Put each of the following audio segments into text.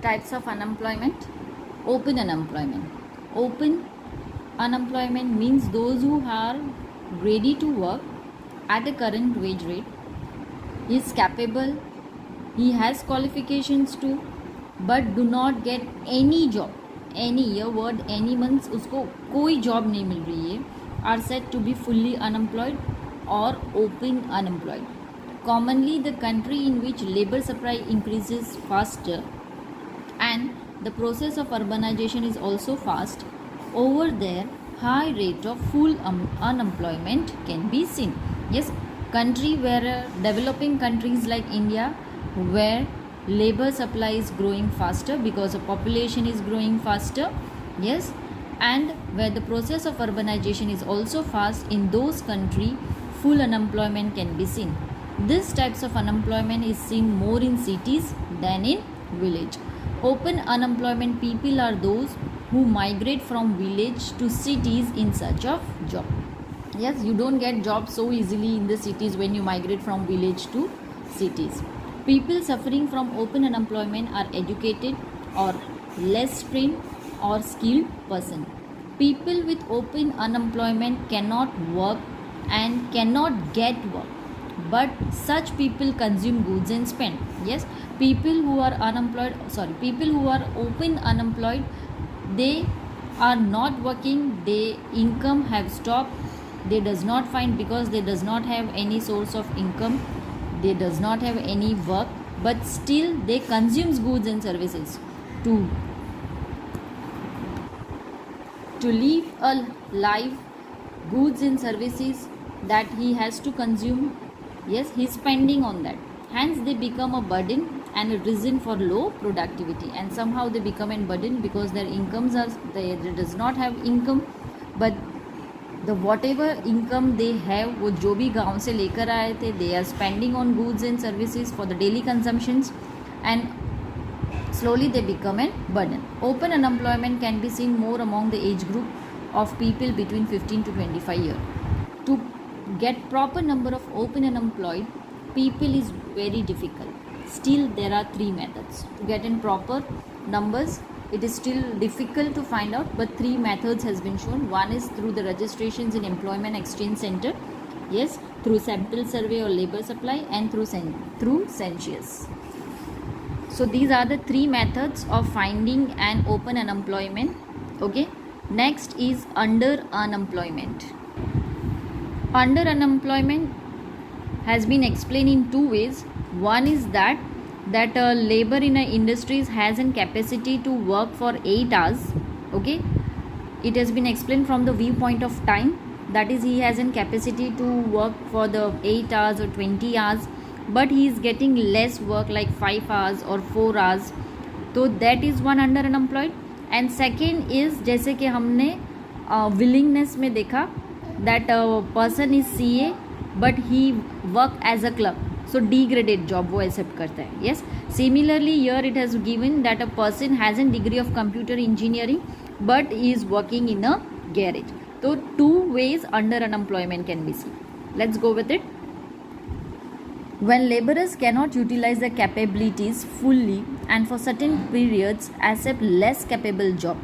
Types of unemployment. Open unemployment. Open unemployment means those who are ready to work at a current wage rate. He is capable, he has qualifications too, but do not get any job. Any year word any months उसको कोई job नहीं मिल रही है, are said to be fully unemployed or open unemployed. Commonly, the country in which labor supply increases faster and the process of urbanization is also fast, over there high rate of full unemployment can be seen. Yes, country where developing countries like India, where labor supply is growing faster because the population is growing faster, yes, and where the process of urbanization is also fast, in those country full unemployment can be seen. This types of unemployment is seen more in cities than in village. Open unemployment people are those who migrate from village to cities in search of job. Yes, you don't get jobs so easily in the cities when you migrate from village to cities. People suffering from open unemployment are educated or less trained or skilled person. People with open unemployment cannot work and cannot get work, but such people consume goods and spend. Yes, people who are open unemployed, they are not working, their income have stopped, they does not find, because they does not have any source of income, they does not have any work, but still they consumes goods and services to live a life. Goods and services that he has to consume, yes, he is spending on that, hence they become a burden and a reason for low productivity, and somehow they become a burden because their incomes are, they does not have income, but the whatever income they have, वो जो भी गांव से लेकर आए थे, they are spending on goods and services for the daily consumptions, and slowly they become a burden. Open unemployment can be seen more among the age group of people between 15 to 25 years. To get proper number of open unemployed people is very difficult. Still there are three methods to get in proper numbers. It is still difficult to find out, but three methods has been shown. One is through the registrations in employment exchange center, yes, through sample survey or labor supply, and through census. So these are the three methods of finding an open unemployment. Okay, next is under unemployment. Under unemployment has been explained in two ways. One is that labor in industries has a capacity to work for 8 hours. Okay, it has been explained from the viewpoint of time, that is he has a capacity to work for the 8 hours or 20 hours, but he is getting less work like 5 hours or 4 hours, so that is one under unemployed. And second is जैसे कि हमने willingness में देखा that a person is CA but he work as a clerk, so degraded job वो accept करता है. Yes, similarly here it has given that a person has a degree of computer engineering but he is working in a garage. So two ways under unemployment can be seen. Let's go with it. When laborers cannot utilize their capabilities fully and for certain periods accept less capable job,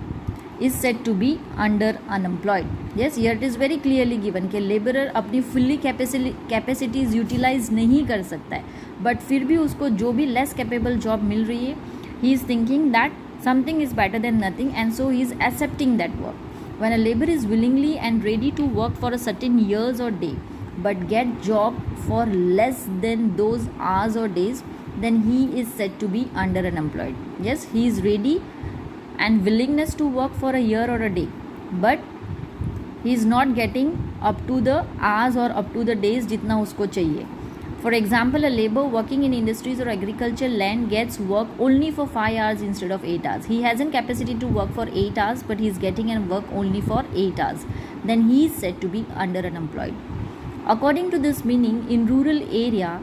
is said to be under unemployed. Yes, here it is very clearly given कि laborer अपनी fully capacities utilize नहीं कर सकता है, but फिर भी उसको जो भी less capable job मिल रही है, he is thinking that something is better than nothing, and so he is accepting that work. When a laborer is willingly and ready to work for a certain years or day, but get job for less than those hours or days, then he is said to be under unemployed. Yes, he is ready and willingness to work for a year or a day, but he is not getting up to the hours or up to the days जितना उसको चाहिए. For example, a labor working in industries or agricultural land gets work only for 5 hours instead of 8 hours. He hasn't capacity to work for 8 hours, but he is getting and work only for 8 hours. Then he is said to be under unemployed. According to this meaning, in rural India,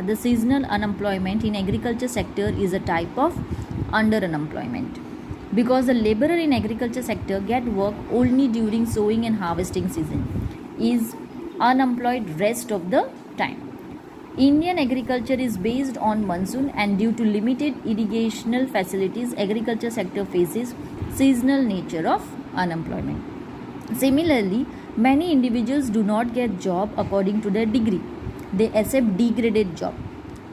the seasonal unemployment in agriculture sector is a type of under unemployment, because the laborer in agriculture sector get work only during sowing and harvesting season, is unemployed rest of the time. Indian agriculture is based on monsoon, and due to limited irrigational facilities, agriculture sector faces seasonal nature of unemployment. Similarly, many individuals do not get job according to their degree. They accept degraded job.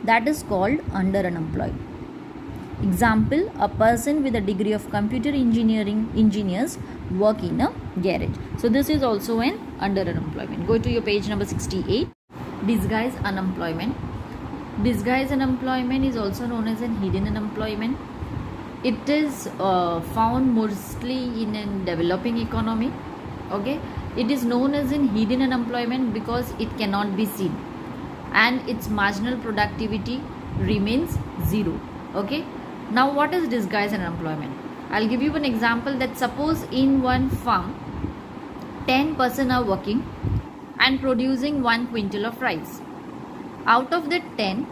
That is called underemployed. Example, a person with a degree of computer engineering engineers work in a garage. So this is also an underemployment. Go to your page number 68. Disguised unemployment. Disguised unemployment is also known as an hidden unemployment. It is found mostly in a developing economy. Okay, it is known as in hidden unemployment because it cannot be seen and its marginal productivity remains zero. Okay, now what is disguised unemployment? I'll give you an example that suppose in one farm 10 person are working and producing 1 quintal of rice. Out of the 10,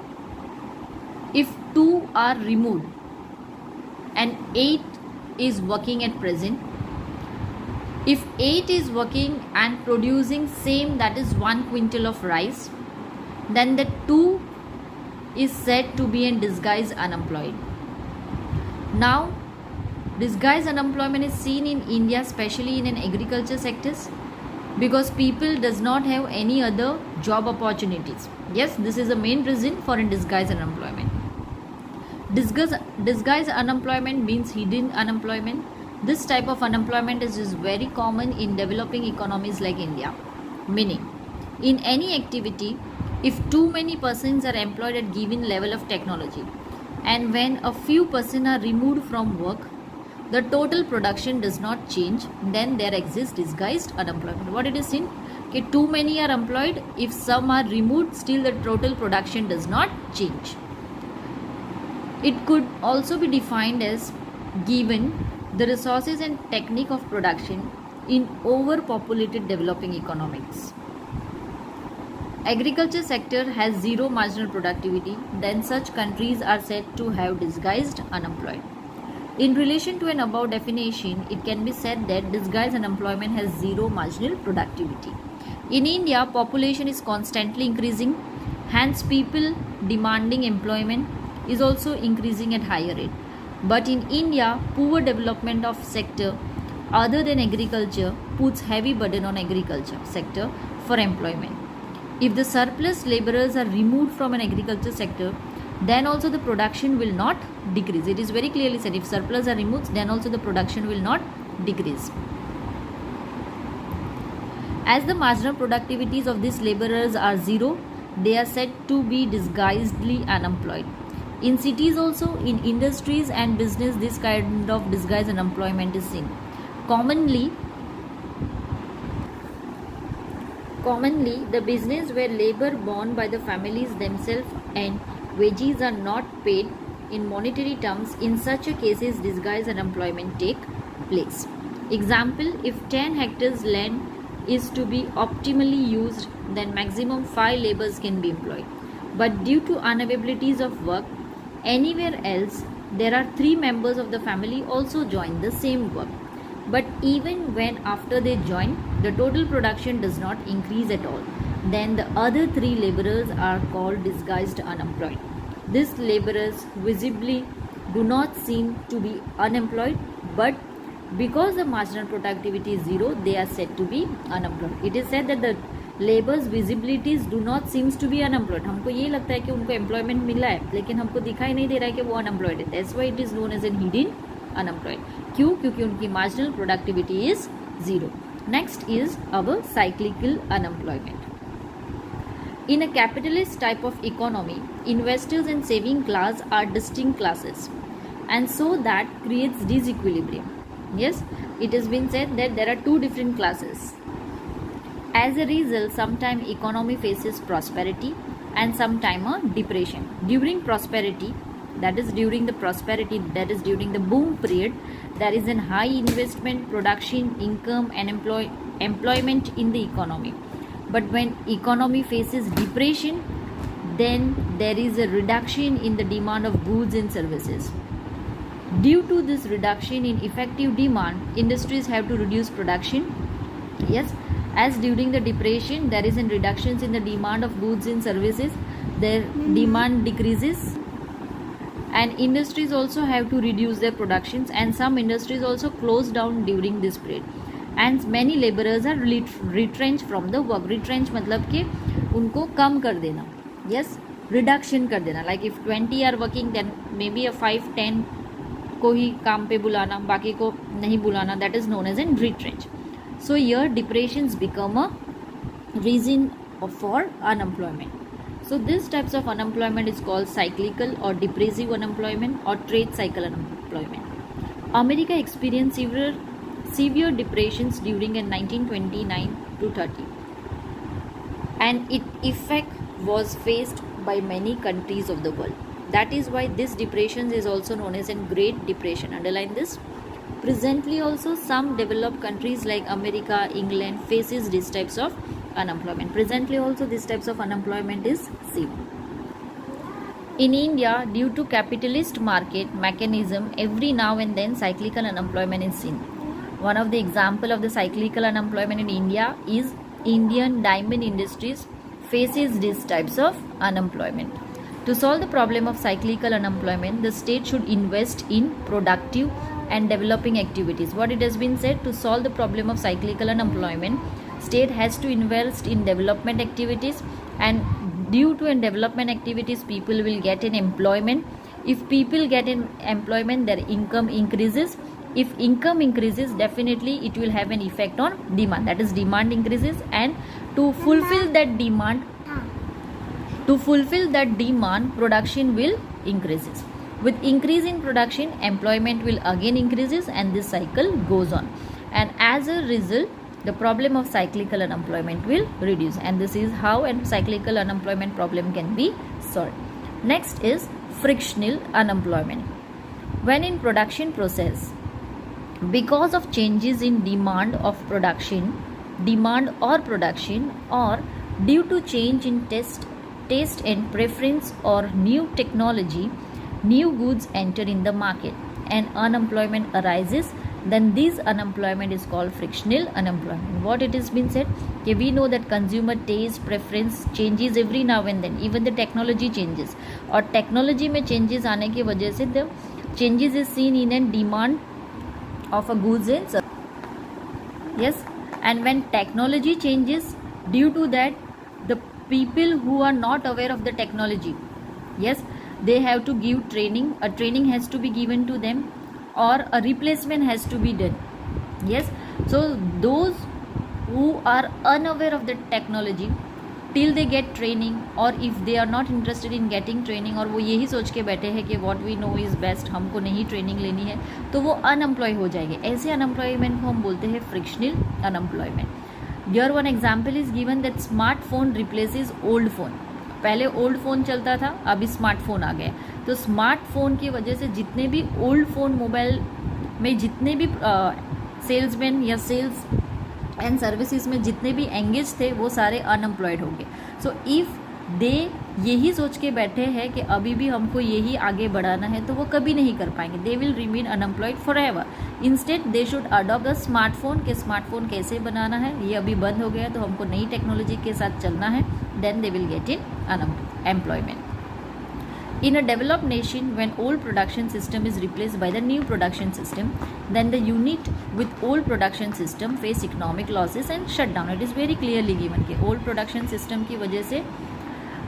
if 2 are removed and 8 is working at present, if 8 is working and producing same, that is 1 quintal of rice, then the 2 is said to be in disguised unemployed. Now, disguised unemployment is seen in India, especially in an agriculture sectors, because people does not have any other job opportunities. Yes, this is the main reason for in disguised unemployment. Disguised unemployment means hidden unemployment. This type of unemployment is very common in developing economies like India. Meaning, in any activity, if too many persons are employed at given level of technology, and when a few persons are removed from work, the total production does not change, then there exists disguised unemployment. What it is in? Okay, too many are employed, if some are removed, still the total production does not change. It could also be defined as given the resources and technique of production in overpopulated developing economies. Agriculture sector has zero marginal productivity, then such countries are said to have disguised unemployed. In relation to an above definition, it can be said that disguised unemployment has zero marginal productivity. In India, population is constantly increasing, hence people demanding employment is also increasing at higher rate. But in India, poor development of sector other than agriculture puts heavy burden on agriculture sector for employment. If the surplus laborers are removed from an agriculture sector, then also the production will not decrease. It is very clearly said, if surplus are removed, then also the production will not decrease. As the marginal productivities of these laborers are zero, they are said to be disguisedly unemployed. In cities also, in industries and business, this kind of disguised unemployment is seen. Commonly, the business where labor borne by the families themselves and wages are not paid in monetary terms, in such a cases disguised unemployment take place. Example, if 10 hectares land is to be optimally used, then maximum 5 laborers can be employed. But due to unavailabilities of work anywhere else, there are 3 members of the family also join the same work. But even when after they join, the total production does not increase at all, then the other 3 laborers are called disguised unemployed. These laborers visibly do not seem to be unemployed, but because the marginal productivity is zero, they are said to be unemployed. It is said that the laborers visibilities do not seems to be unemployed. हमको ये लगता है कि उनको employment मिला है, लेकिन हमको दिखाई नहीं दे रहा है कि वो unemployed है. That's why it is known as a hidden unemployed. क्यों? क्योंकि उनकी marginal productivity is zero. Next is our cyclical unemployment. In a capitalist type of economy, investors and saving class are distinct classes, and so that creates disequilibrium. Yes, it has been said that there are 2 different classes. As a result, sometimes economy faces prosperity and sometimes a depression. During prosperity, that is during the boom period, there is a high investment, production, income and employment in the economy. But when economy faces depression, then there is a reduction in the demand of goods and services. Due to this reduction in effective demand, industries have to reduce production. Yes, as during the depression there is a reduction in the demand of goods and services, their demand decreases, and industries also have to reduce their productions, and some industries also close down during this period, and many laborers are retrenched from the work. Retrench मतलब कि उनको कम कर देना, yes, reduction कर देना, like if 20 are working then maybe a 5-10 को ही काम पे बुलाना, बाकी को नहीं बुलाना, that is known as an retrench. So here depressions become a reason for unemployment. So these types of unemployment is called cyclical or depressive unemployment or trade cycle unemployment. America experienced severe depressions during 1929 to 30, and its effect was faced by many countries of the world. That is why this depression is also known as a Great Depression. Underline this. Presently also some developed countries like America, England faces these types of unemployment. Presently also these types of unemployment is seen. In India, due to capitalist market mechanism, every now and then cyclical unemployment is seen. One of the example of the cyclical unemployment in India is Indian diamond industries faces these types of unemployment. To solve the problem of cyclical unemployment, the state should invest in productive and developing activities. What it has been said, to solve the problem of cyclical unemployment, state has to invest in development activities, and due to development activities people will get an employment. If people get an employment, their income increases. If income increases, definitely it will have an effect on demand, that is demand increases, and to fulfill that demand, production will increases. With increase in production, employment will again increases, and this cycle goes on, and as a result the problem of cyclical unemployment will reduce, and this is how a cyclical unemployment problem can be solved. Next is frictional unemployment. When in production process, because of changes in demand or production, or due to change in taste and preference or new technology, new goods enter in the market and unemployment arises, then this unemployment is called frictional unemployment. What it has been said, okay, we know that consumer taste preference changes every now and then, even the technology changes, और technology में changes आने की वजह से the changes is seen in a demand of a goods and service. Yes, and when technology changes, due to that the people who are not aware of the technology, yes, they have to give training, a training has to be given to them, or a replacement has to be done. Yes, so those who are unaware of the technology till they get training, or if they are not interested in getting training, और वो यही सोच के बैठे हैं कि what we know is best, हमको नहीं ट्रेनिंग लेनी है, तो वो अनएम्प्लॉय हो जाएंगे. ऐसे अनएम्प्लॉयमेंट को हम बोलते हैं frictional unemployment. Here one example is given that smartphone replaces old phone. पहले ओल्ड फ़ोन चलता था, अभी स्मार्टफोन आ गया. तो स्मार्टफोन की वजह से जितने भी ओल्ड फ़ोन मोबाइल में जितने भी सेल्समैन या सेल्स एंड सर्विसेज में जितने भी एंगेज थे वो सारे अनएम्प्लॉयड होंगे. सो इफ़ दे यही सोच के बैठे हैं कि अभी भी हमको यही आगे बढ़ाना है, तो वो कभी नहीं कर पाएंगे. They will remain unemployed for ever. Instead they should adopt the smartphone के स्मार्टफोन कैसे बनाना है, ये अभी बंद हो गया तो हमको नई टेक्नोलॉजी के साथ चलना है. Then they will get in employment. In a developed nation, when old production system is replaced by the new production system, then the unit with old production system face economic losses and shut down. It is very clearly given कि old production system की वजह से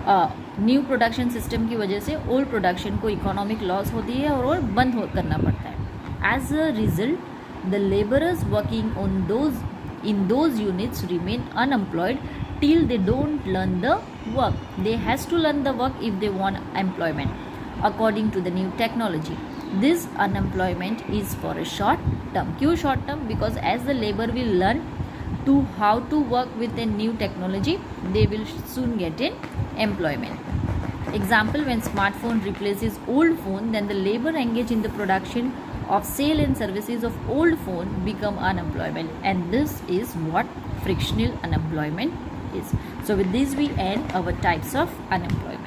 new production system की वजह से old production को economic loss होती है और बंद करना पड़ता है. As a result the labourers working on those units remain unemployed till they don't learn the work. They has to learn the work if they want employment according to the new technology. This unemployment is for a short term. क्यों short term? Because as the labor will learn to how to work with a new technology, they will soon get an employment. Example, when smartphone replaces old phone, then the labor engaged in the production of sale and services of old phone become unemployment, and this is what frictional unemployment is. So with this we end our types of unemployment.